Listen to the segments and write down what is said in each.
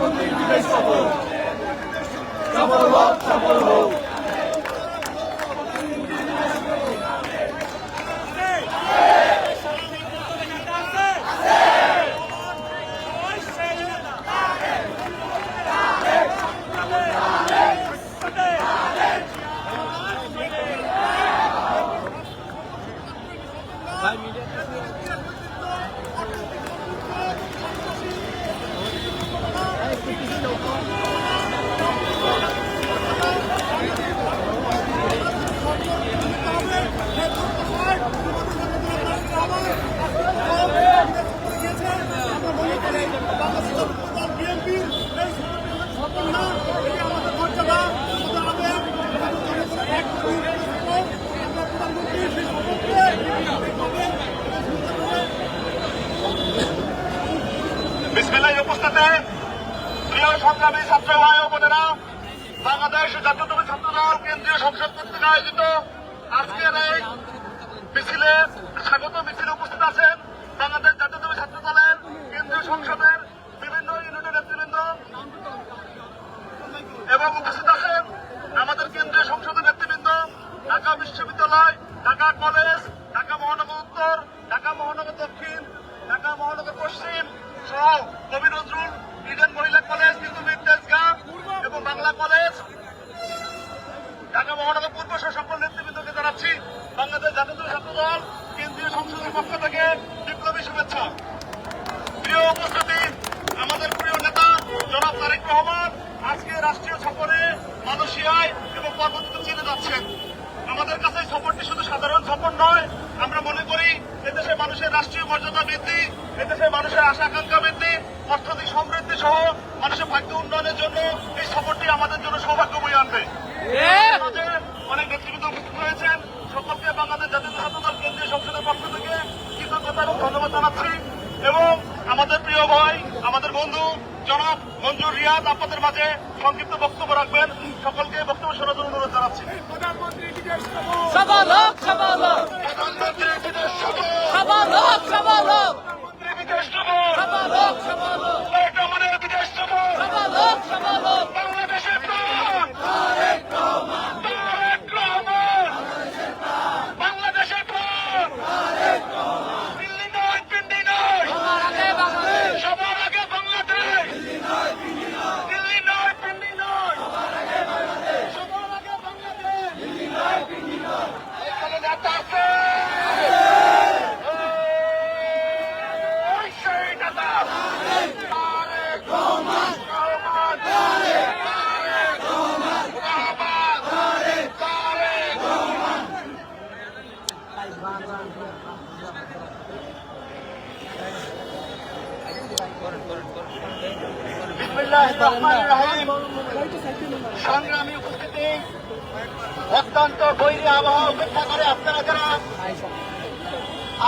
প্রধানমন্ত্রীর বিদেশ সফর সফল হোক, সফল হোক। বিসমিল্লাহির উপস্থিতি প্রিয় সংগ্রামী ছাত্র ভাই ও বোনেরা, বাংলাদেশ জাতীয়তাবাদী ছাত্রদল কেন্দ্রীয় সংসদ কর্তৃক আয়োজিত আজকের এই মিছিলে স্বাগত মিছিলে উপস্থিত আছেন বাংলাদেশ জাতীয়তাবাদী ছাত্র দলের কেন্দ্রীয় সংসদের বিভিন্ন ইউনিটের নেতৃবৃন্দ এবং উপস্থিত আছেন আমাদের কেন্দ্রীয় সংসদের নেতৃবৃন্দ, ঢাকা বিশ্ববিদ্যালয়, ঢাকা কলেজ, ঢাকা মহানগর উত্তর, ঢাকা মহানগর দক্ষিণ, ঢাকা মহানগর পশ্চিম সহ কবি নজরুল ইডেন মহিলা কলেজ, তিতুমির তেজগাঁ এবং বাংলা কলেজ, ঢাকা মহানগর পূর্ব সহ সকল নেতৃবৃন্দকে জানাচ্ছি বাংলাদেশ জাতীয়তাবাদী ছাত্র দল কেন্দ্রীয় সংসদের পক্ষ থেকে বিপ্লবী শুভেচ্ছা। প্রিয় উপস্থিতি, আমাদের প্রিয় নেতা জনাব তারেক রহমান আজকে রাষ্ট্রীয় সফরে মালয়েশিয়ায় এবং পরবর্তীতে চীনে যাচ্ছেন। আমাদের কাছে এই সফরটি শুধু সাধারণ সফর নয়, আমরা মনে করি এদেশে মানুষের রাষ্ট্রীয় মর্যাদা বৃদ্ধি, এদেশে মানুষের আশা আকাঙ্ক্ষা বৃদ্ধি, অর্থনৈতিক সমৃদ্ধি সহ মানুষের ভাগ্য উন্নয়নের জন্য এই সফরটি আমাদের জন্য সৌভাগ্য বয়ে আনবে। অনেক নেতৃবৃন্দ উপস্থিত হয়েছেন, সকলকে বাংলাদেশ জাতীয় ছাত্র দল কেন্দ্রীয় সংসদের পক্ষ থেকে কৃতজ্ঞতা এবং ধন্যবাদ জানাচ্ছি এবং আমাদের প্রিয় ভাই, আমাদের বন্ধু জনাব মঞ্জুর রিয়াদ আপনাদের মাঝে সংক্ষিপ্ত বক্তব্য রাখবেন। সকলকে বক্তব্য শোনার জন্য অনুরোধ জানাচ্ছি। সফল হোক, সফল হোক, প্রধানমন্ত্রীর বিদেশ সফর সফল হোক, সফল হোক, বিদেশ সফর, সফল হোক, সফল হোক, তারেক রহমানের বিদেশ সফর, সফল হোক, সফল হোক, বাংলাদেশের প্রাণ তারেক রহমান, বাংলাদেশের প্রাণ দিল্লি নয়, পিন্ডি নয়, সবার আগে বাংলাদেশ, সবার আগে বাংলাদেশ, দিল্লি নয়, পিন্ডি নয়, সবার আগে বাংলাদেশ। এখানে নেতা আছে, ওই সেই নেতা তারেক রহমান, তারেক রহমান। বিসমিল্লাহির রহমানির রহিম। সংগ্রামী উপস্থিতি, অত্যন্ত বৈরী আবহাওয়া উপেক্ষা করে আপনারা যারা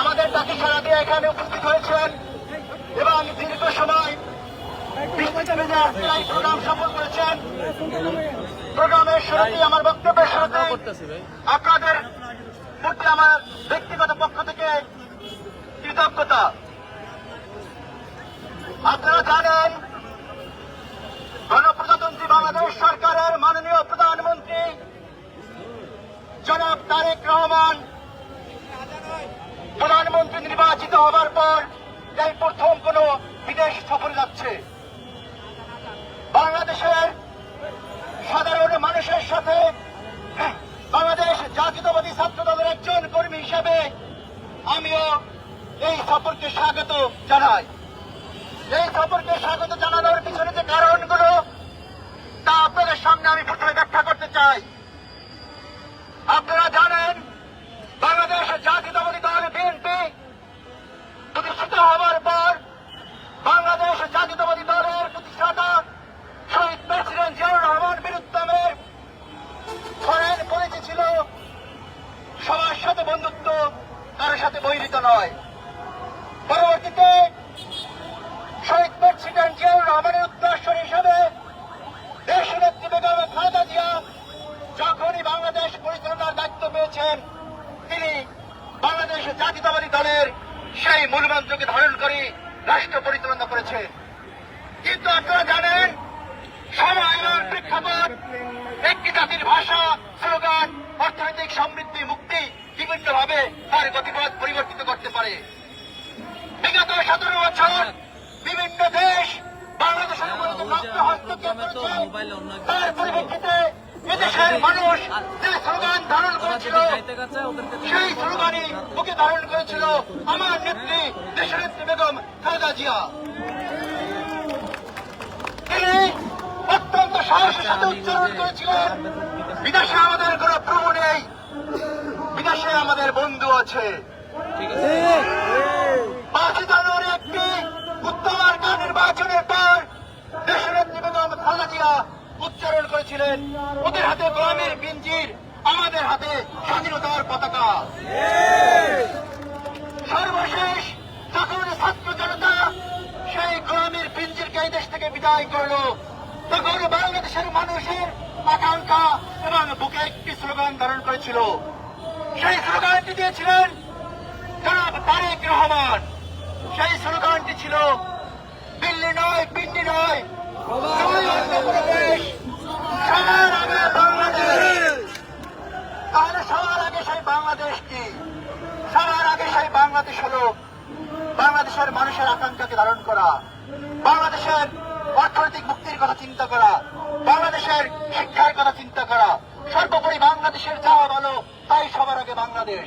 আমাদের ডাকে সাড়া দিয়ে এখানে উপস্থিত হয়েছেন এবং দীর্ঘ সময় প্রোগ্রাম সফল করেছেন, প্রোগ্রামের শুরুতে আমার বক্তব্যের শুরুতে আপনাদের প্রতি আমার ব্যক্তিগত পক্ষ থেকে কৃতজ্ঞতা। আপনারা জানেন গণপ্রজাতন্ত্রী বাংলাদেশ সরকারের মাননীয় প্রধানমন্ত্রী জনাব তারেক রহমান প্রধানমন্ত্রী নির্বাচিত হবার পর এই প্রথম কোন বিদেশ সফরে যাচ্ছে। বাংলাদেশের সাধারণ মানুষের সাথে বাংলাদেশ জাতীয়তাবাদী ছাত্র দলের একজন কর্মী হিসেবে আমিও এই সফরকে স্বাগত জানাই। এই সফরকে স্বাগত জানানোর পিছনে যে কারণগুলো তা আপনাদের সামনে আমি প্রথমে ব্যাখ্যা করতে চাই। আপনারা জানেন বাংলাদেশ জাতীয়তাবাদী দল বিএনপি প্রতিষ্ঠিত হবার পর বাংলাদেশ জাতীয়তাবাদী দলের প্রতিষ্ঠাতা শহীদ প্রেসিডেন্ট জিয়াউর রহমান বীরুত্তমের ফরেন পলিসি ছিল সবার সাথে বন্ধুত্ব, কারোর সাথে বৈরিত নয়। পরবর্তীতে শহীদ প্রেসিডেন্ট জিয়াউর রহমানের সমৃদ্ধি মুক্তি বিভিন্নভাবে তার গতিপথ পরিবর্তিত করতে পারে। বিগত 17 বছর বিভিন্ন দেশ বাংলাদেশের মধ্যে রক্ত হস্তক্ষেপ করেছে। তার পরিপ্রেক্ষিতে এদেশের মানুষ যে স্লোগান ধারণ করেছিল সেই স্লোগানই বুকে ধারণ করেছিল আমার নেত্রী দেশনেত্রী বেগম খালেদা জিয়া। তিনি অত্যন্ত সাহসের সাথে উচ্চারণ করেছিলেন, বিদেশে আমাদের কোনো প্রভু নেই, বিদেশে আমাদের বন্ধু আছে। 5 জানুয়ারি একটি উত্তম মার্কা নির্বাচনের পর দেশনেত্রী বেগম খালেদা জিয়া উচ্চারণ করেছিলেন, ওদের হাতে গোলামের পিঞ্জির, আমাদের হাতে স্বাধীনতার পতাকা। সর্বশেষ যখন ছাত্র জনতা সেই গোলামের পিঞ্জিরকে এই দেশ থেকে বিদায় করল, তখন বাংলাদেশের মানুষের আকাঙ্ক্ষা এবং বুকে একটি স্লোগান ধারণ করেছিল। সেই স্লোগানটি দিয়েছিলেন জনাব তারেক রহমান। সেই স্লোগানটি ছিল দিল্লি নয়, পিন্ডি নয়, নয় অন্য কোনো দেশ, সবার আগে বাংলাদেশ। তাহলে সবার আগে সেই বাংলাদেশ কি? সবার আগে সেই বাংলাদেশ হলো বাংলাদেশের মানুষের আকাঙ্ক্ষাকে ধারণ করা, বাংলাদেশের অর্থনৈতিক মুক্তির কথা চিন্তা করা, বাংলাদেশের শিক্ষার কথা চিন্তা করা, সর্বোপরি বাংলাদেশের যা ভালো তাই সবার আগে বাংলাদেশ।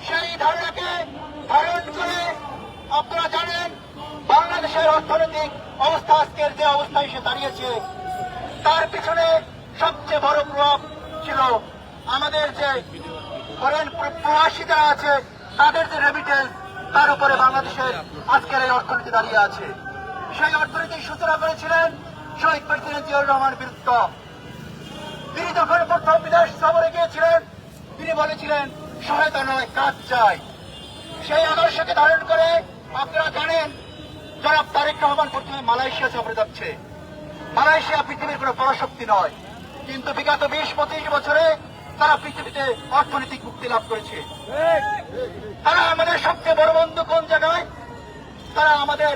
সেই ধারণাকে ধারণ করে আপনারা জানেন বাংলাদেশের অর্থনৈতিক অবস্থা আজকের যে অবস্থায় এসে দাঁড়িয়েছে, তার পিছনে সবচেয়ে বড় প্রভাব ছিল আমাদের যে ফরেন প্রবাসী যারা আছে তাদের যে রেমিটেন্স, তার উপরে বাংলাদেশের আজকের এই অর্থনীতি দাঁড়িয়ে আছে। সেই অর্থনীতির সূচনা করেছিলেন শহীদ প্রেসিডেন্ট জিয়াউর রহমান বীরত্ব। তিনি যখন প্রথম বিদেশ সফরে গিয়েছিলেন তিনি বলেছিলেন সহায়তা নয় কাজ চাই। সেই আদর্শকে ধারণ করে আপনারা জানেন জনাব তারেক রহমান প্রথমে মালয়েশিয়া সফরে যাচ্ছে। মালয়েশিয়া পৃথিবীর কোনো পরাশক্তি নয়, কিন্তু বিগত 20-25 বছরে তারা পৃথিবীতে অর্থনৈতিক মুক্তি লাভ করেছে। তারা আমাদের সবচেয়ে বড় বন্ধু কোন জায়গায়? তারা আমাদের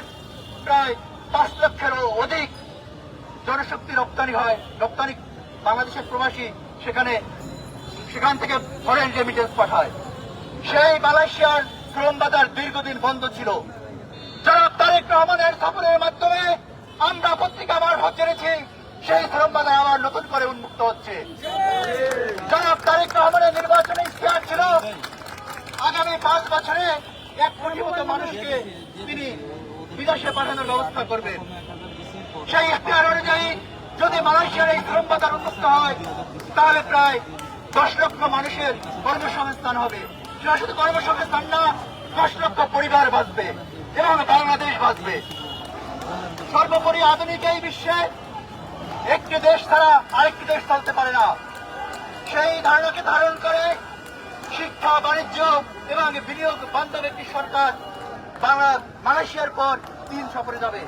প্রায় 5 লক্ষেরও অধিক জনশক্তি রপ্তানি হয়, রপ্তানি বাংলাদেশের প্রবাসী সেখান থেকে ফরেন রেমিটেন্স পাঠায়। সেই মালয়েশিয়ার শ্রম বাজার দীর্ঘদিন বন্ধ ছিল। জনাব তারেক রহমানের সফরের মাধ্যমে আমরা পত্রিকা মারফত জেনেছি সেই শ্রম বাজার আবার নতুন করে উন্মুক্ত হচ্ছে। জনাব তারেক রহমানের নির্বাচনে ইশতেহার ছিল আগামী 5 বছরে 1 কোটি মতো মানুষকে তিনি বিদেশে পাঠানোর ব্যবস্থা করবেন। সেই ইশতেহার অনুযায়ী যদি মালয়েশিয়ার এই শ্রম বাজার উন্মুক্ত হয় তাহলে প্রায় 10 লক্ষ মানুষের কর্মসংস্থান হবে। সেটা শুধু কর্মসংস্থান না, 10 লক্ষ পরিবার বাঁচবে এবং বাংলাদেশ বাঁচবে। সর্বোপরি আধুনিক এই বিশ্বে একটি দেশ ছাড়া আরেকটি দেশ চলতে পারে না। সেই ধারণাকে ধারণ করে শিক্ষা, বাণিজ্য এবং বিনিয়োগ বান্ধব একটি সরকার মালয়েশিয়ার পর 3 সফরে যাবে।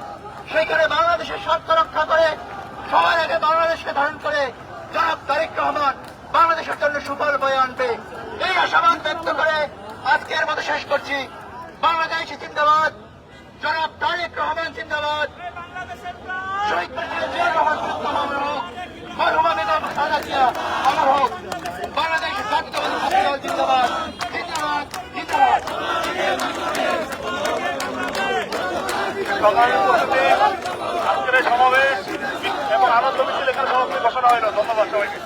সেইখানে বাংলাদেশের স্বার্থ রক্ষা করে সবার আগে বাংলাদেশকে ধারণ করে জনাব তারেক রহমান বাংলাদেশের জন্য সুফল বয়ে আনবে, এই আশাবাদ ব্যক্ত করে আজকের মতো শেষ করছি। বাংলাদেশ জিন্দাবাদ, জনাব তারেক রহমান জিন্দাবাদ, শহীদ প্রেসিডেন্ট জিয়াউর রহমান আমার হোক, মরহুমা বেগম খালেদা জিয়া আমার হোক, বাংলাদেশ জাতীয়তাবাদী ছাত্র দল জিন্দাবাদ, জিন্দাবাদ, জিন্দাবাদ। আজকের এই সমাবেশ এবং আনন্দ মিছিল এখানে সমাপ্তি ঘোষণা হইল। ধন্যবাদ সবাইকে।